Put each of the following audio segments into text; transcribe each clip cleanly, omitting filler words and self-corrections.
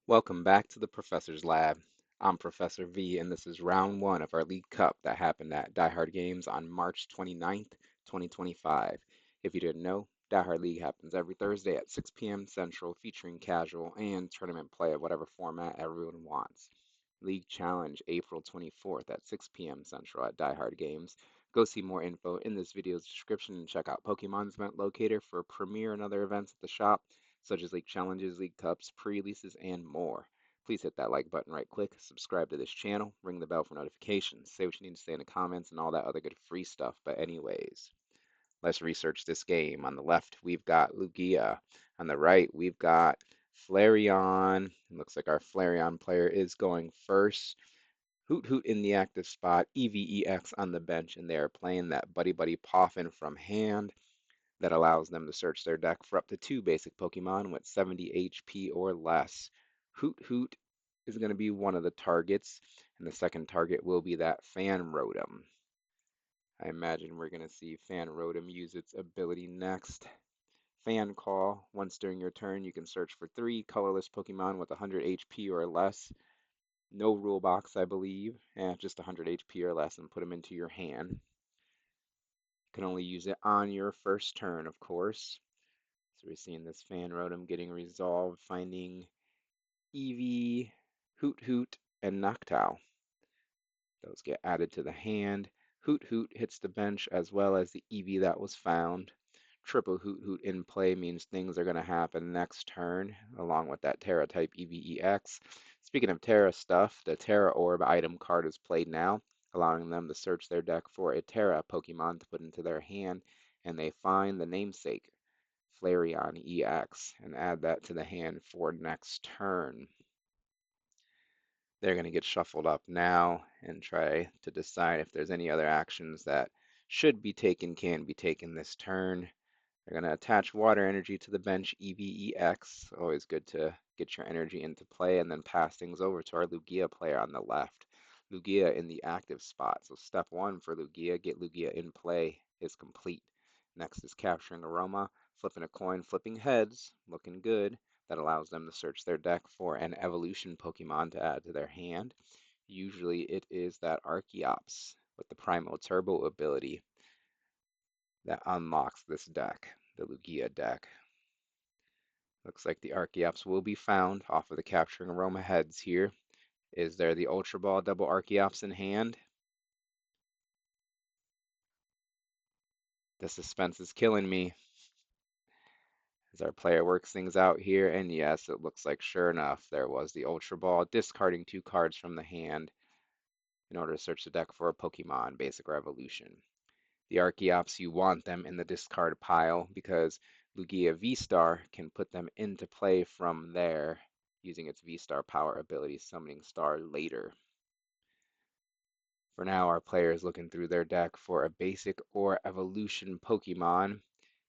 Welcome back to the Professor's Lab. I'm Professor V, and this is round one of our League Cup that happened at Die Hard Games on March 29th, 2025. If you didn't know, Die Hard League happens every Thursday at 6 p.m. Central, featuring casual and tournament play of whatever format everyone wants. League Challenge April 24th at 6 p.m. Central at Die Hard Games. Go see more info in this video's description and check out Pokemon's event locator for premiere and other events at the shop, such as league challenges, league cups, pre-releases, and more. Please hit that like button right quick, subscribe to this channel, ring the bell for notifications, say what you need to say in the comments, and all that other good free stuff. But anyways, let's research this game. On the left, we've got Lugia. On the right, we've got Flareon. It looks like our Flareon player is going first. Hoot Hoot in the active spot, EVEX on the bench, and they are playing that Buddy Buddy Poffin from hand that allows them to search their deck for up to two basic Pokemon with 70 HP or less. Hoot Hoot is going to be one of the targets, and the second target will be that Fan Rotom. I imagine we're going to see Fan Rotom use its ability next. Fan Call. Once during your turn, you can search for three colorless Pokemon with 100 HP or less. No rule box, I believe. Just 100 HP or less, and put them into your hand. You can only use it on your first turn, of course. So we're seeing this Fan Rotom getting resolved, finding Eevee, Hoot Hoot, and Noctowl. Those get added to the hand. Hoot Hoot hits the bench as well as the Eevee that was found. Triple Hoot Hoot in play means things are going to happen next turn, along with that Terra type EVEX. Speaking of Terra stuff, the Terra Orb item card is played now, allowing them to search their deck for a Terra Pokemon to put into their hand, and they find the namesake, Flareon EX, and add that to the hand for next turn. They're going to get shuffled up now and try to decide if there's any other actions that should be taken, can be taken this turn. They're going to attach water energy to the bench, EVEX. Always good to get your energy into play, and then pass things over to our Lugia player on the left. Lugia in the active spot. So step one for Lugia, get Lugia in play, is complete. Next is capturing Aroma, flipping a coin, flipping heads, looking good. That allows them to search their deck for an evolution Pokemon to add to their hand. Usually it is that Archeops with the Primal Turbo ability that unlocks this deck, the Lugia deck. Looks like the Archeops will be found off of the Capturing Aroma heads here. Is there the Ultra Ball double Archeops in hand? The suspense is killing me as our player works things out here. And yes, it looks like sure enough, there was the Ultra Ball, discarding two cards from the hand in order to search the deck for a Pokemon, basic or evolution. The Archeops, you want them in the discard pile because Lugia V-Star can put them into play from there using its V-Star power ability, summoning Star later. For now, our player is looking through their deck for a basic or evolution Pokemon.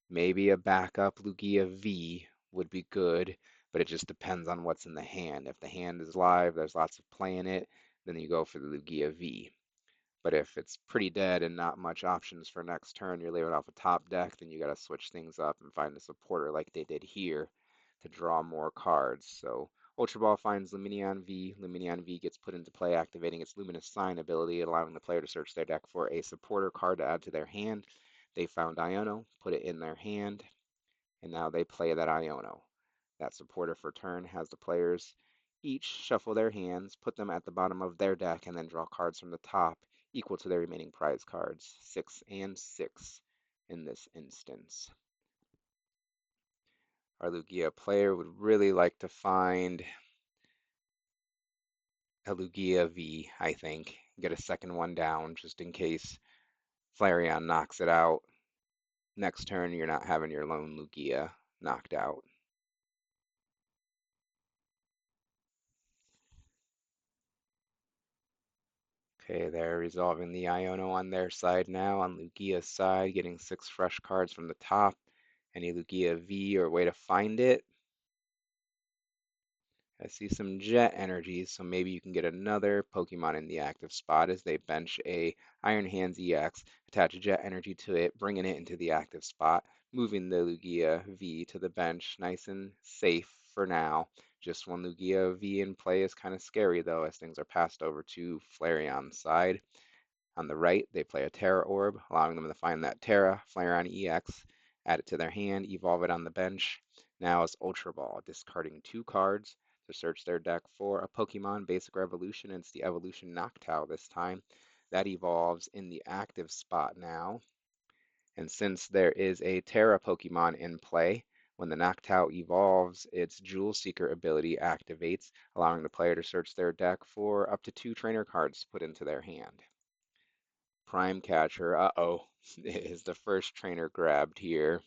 Maybe a backup Lugia V would be good, but it just depends on what's in the hand. If the hand is live, there's lots of play in it, then you go for the Lugia V. But if it's pretty dead and not much options for next turn, you're leaving off a top deck, then you got to switch things up and find a supporter like they did here to draw more cards. So Ultra Ball finds Lumineon V. Lumineon V gets put into play, activating its Luminous Sign ability, allowing the player to search their deck for a supporter card to add to their hand. They found Iono, put it in their hand, and now they play that Iono. That supporter for turn has the players each shuffle their hands, put them at the bottom of their deck, and then draw cards from the top equal to their remaining prize cards, 6 and 6 in this instance. Our Lugia player would really like to find a Lugia V, I think. Get a second one down just in case Flareon knocks it out. Next turn, you're not having your lone Lugia knocked out. Okay, they're resolving the Iono on their side now. On Lugia's side, getting 6 fresh cards from the top. Any Lugia V or way to find it? I see some jet energies, so maybe you can get another Pokemon in the active spot as they bench a Iron Hands EX, attach a jet energy to it, bringing it into the active spot, moving the Lugia V to the bench, nice and safe for now. Just one Lugia V in play is kind of scary though, as things are passed over to Flareon's side. On the right, they play a Terra Orb, allowing them to find that Terra, Flareon EX, add it to their hand, evolve it on the bench. Now it's Ultra Ball, discarding 2 cards to search their deck for a Pokemon Basic Revolution. It's the Evolution Noctowl this time. That evolves in the active spot now. And since there is a Terra Pokemon in play, when the Noctowl evolves, its Jewel Seeker ability activates, allowing the player to search their deck for up to 2 trainer cards to put into their hand. Prime Catcher, uh-oh, is the first trainer grabbed here.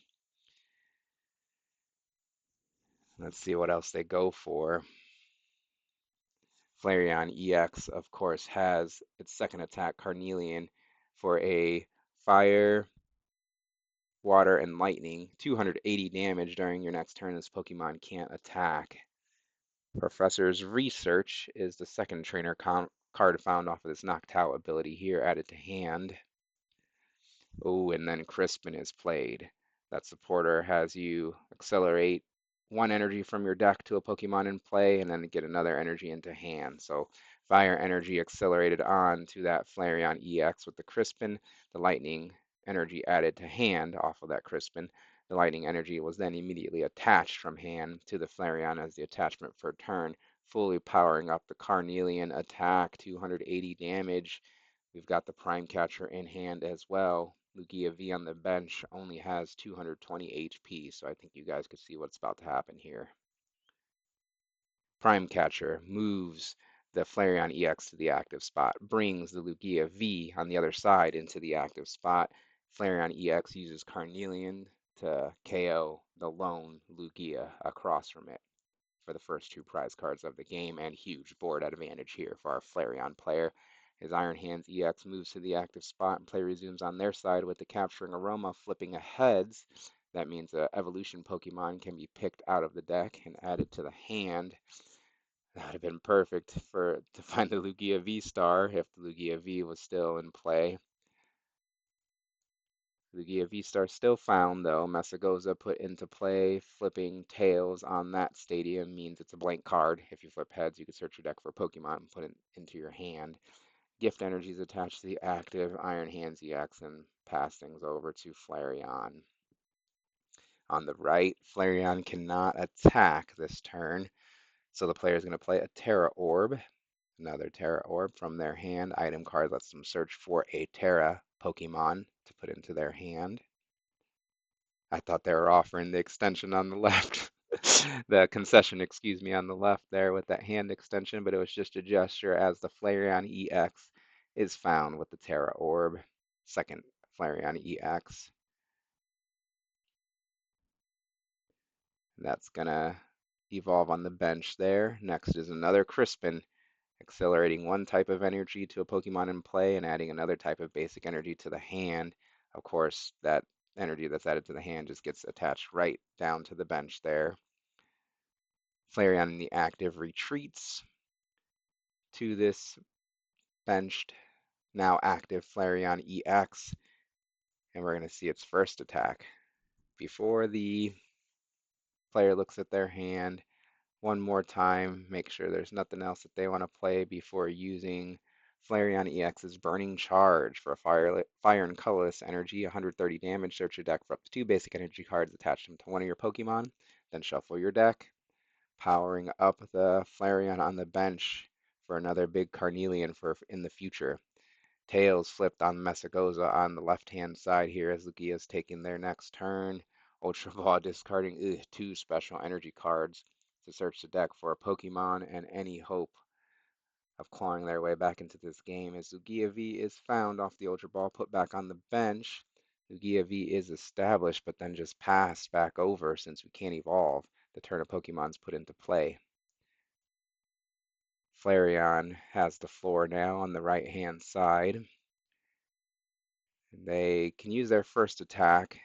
Let's see what else they go for. Flareon EX, of course, has its second attack, Carnelian, for a fire, water, and lightning. 280 damage during your next turn. This Pokemon can't attack. Professor's Research is the second trainer card found off of this Noctowl ability here, added to hand. Oh, and then Crispin is played. That supporter has you accelerate 1 energy from your deck to a Pokemon in play and then get another energy into hand. So fire energy accelerated on to that Flareon EX with the Crispin, the lightning energy added to hand off of that Crispin. The lightning energy was then immediately attached from hand to the Flareon as the attachment for turn, fully powering up the Carnelian attack, 280 damage. We've got the Prime Catcher in hand as well. Lugia V on the bench only has 220 HP, so I think you guys could see what's about to happen here. Prime Catcher moves the Flareon EX to the active spot, brings the Lugia V on the other side into the active spot. Flareon EX uses Carnelian to KO the lone Lugia across from it for the first 2 prize cards of the game, and huge board advantage here for our Flareon player. His Iron Hands EX moves to the active spot and play resumes on their side with the Capturing Aroma flipping a heads. That means a evolution Pokemon can be picked out of the deck and added to the hand. That would have been perfect to find the Lugia V star if the Lugia V was still in play. Lugia V-Star still found, though. Mesagoza put into play. Flipping tails on that stadium means it's a blank card. If you flip heads, you can search your deck for a Pokemon and put it into your hand. Gift energy is attached to the active Iron Hands EX and pass things over to Flareon. On the right, Flareon cannot attack this turn, so the player is going to play a Terra Orb. Another Terra Orb from their hand. Item card lets them search for a Terra Pokemon to put into their hand. I thought they were offering the extension on the left, the concession, excuse me, on the left there with that hand extension, but it was just a gesture as the Flareon EX is found with the Terra Orb. Second Flareon EX. That's gonna evolve on the bench there. Next is another Crispin, accelerating 1 type of energy to a Pokemon in play and adding another type of basic energy to the hand. Of course, that energy that's added to the hand just gets attached right down to the bench there. Flareon in the active retreats to this benched, now active Flareon EX, and we're going to see its first attack. Before the player looks at their hand, one more time, make sure there's nothing else that they want to play before using Flareon EX's Burning Charge for a fire and colorless energy, 130 damage. Search your deck for up to 2 basic energy cards, attach them to one of your Pokemon, then shuffle your deck. Powering up the Flareon on the bench for another big Carnelian for in the future. Tails flipped on Mesagoza on the left-hand side here as Lugia is taking their next turn. Ultra Ball discarding 2 special energy cards to search the deck for a Pokemon and any hope of clawing their way back into this game as Lugia V is found off the Ultra Ball, put back on the bench. Lugia V is established, but then just passed back over since we can't evolve. The turn of Pokemon's put into play. Flareon has the floor now on the right-hand side. They can use their first attack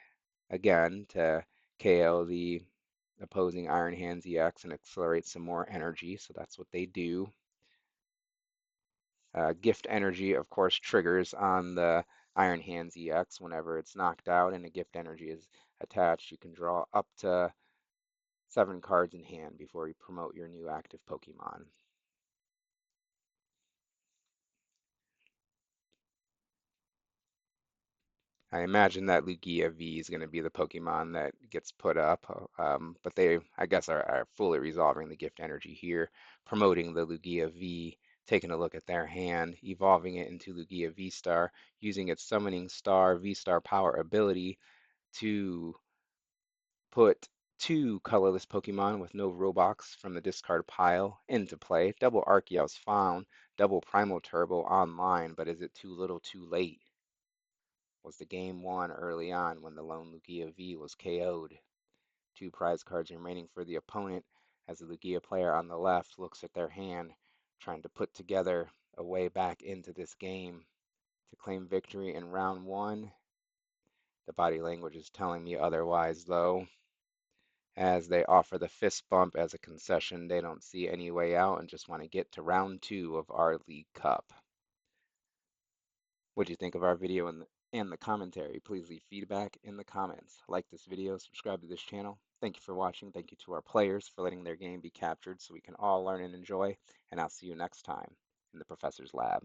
again to KO the opposing Iron Hands EX and accelerate some more energy, so that's what they do. Gift energy, of course, triggers on the Iron Hands EX whenever it's knocked out and a gift energy is attached. You can draw up to 7 cards in hand before you promote your new active Pokemon. I imagine that Lugia V is going to be the Pokemon that gets put up, but they, I guess, are fully resolving the gift energy here, promoting the Lugia V, taking a look at their hand, evolving it into Lugia V Star, using its Summoning Star V Star power ability to put 2 colorless Pokemon with no Robux from the discard pile into play. Double Arceus found, double Primal Turbo online, but is it too little too late? Was the game won early on when the lone Lugia V was KO'd? 2 prize cards remaining for the opponent as the Lugia player on the left looks at their hand, trying to put together a way back into this game to claim victory in round 1. The body language is telling me otherwise, though, as they offer the fist bump as a concession. They don't see any way out and just want to get to round 2 of our League Cup. What do you think of our video and the commentary? Please leave feedback in the comments. Like this video, subscribe to this channel. Thank you for watching. Thank you to our players for letting their game be captured so we can all learn and enjoy. And I'll see you next time in the Professor's Lab.